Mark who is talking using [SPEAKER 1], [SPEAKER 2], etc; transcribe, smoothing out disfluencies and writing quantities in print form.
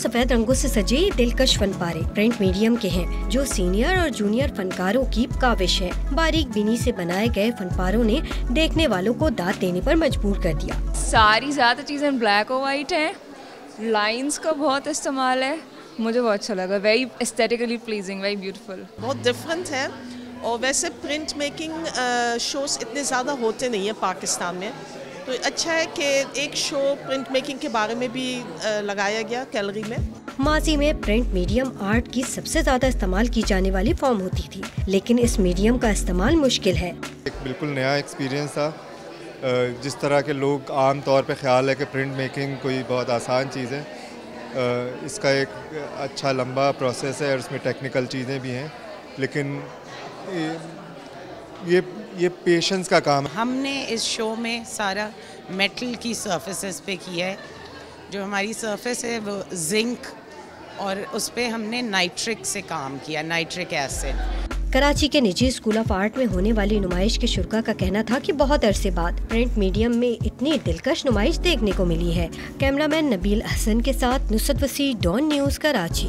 [SPEAKER 1] सफेद रंगों से सजे दिलकश फनपारे प्रिंट मीडियम के हैं, जो सीनियर और जूनियर फनकारों की काविश है। बारीक बिनी से बनाए गए फनपारों ने देखने वालों को दाद देने पर मजबूर कर दिया।
[SPEAKER 2] सारी ज़्यादा चीज़ें ब्लैक और वाइट हैं, लाइंस का बहुत इस्तेमाल है, मुझे बहुत अच्छा लगा। Very aesthetically pleasing, very beautiful.
[SPEAKER 3] बहुत डिफरेंट है और वैसे प्रिंट मेकिंग शोज इतने ज़्यादा होते नहीं है पाकिस्तान में, तो अच्छा है कि एक शो प्रिंट मेकिंग के बारे में भी लगाया गया गैलरी में।
[SPEAKER 1] माजी में प्रिंट मीडियम आर्ट की सबसे ज्यादा इस्तेमाल की जाने वाली फॉर्म होती थी, लेकिन इस मीडियम का इस्तेमाल मुश्किल है।
[SPEAKER 4] एक बिल्कुल नया एक्सपीरियंस था। जिस तरह के लोग आम तौर पे ख्याल है कि प्रिंट मेकिंग कोई बहुत आसान चीज़ है, इसका एक अच्छा लंबा प्रोसेस है और उसमें टेक्निकल चीज़ें भी हैं, लेकिन ये पेशेंस का काम है।
[SPEAKER 5] हमने इस शो में सारा मेटल की सरफेसेस पे किया है। जो हमारी सरफेस है वो जिंक और उस पे हमने नाइट्रिक से काम किया, नाइट्रिक एसिड।
[SPEAKER 1] कराची के निजी स्कूल ऑफ आर्ट में होने वाली नुमाइश के शुरा का कहना था कि बहुत अरसे बाद प्रिंट मीडियम में इतनी दिलकश नुमाइश देखने को मिली है। कैमरामैन नबील हसन के साथ नुसरत वसी, डॉन न्यूज़, कराची।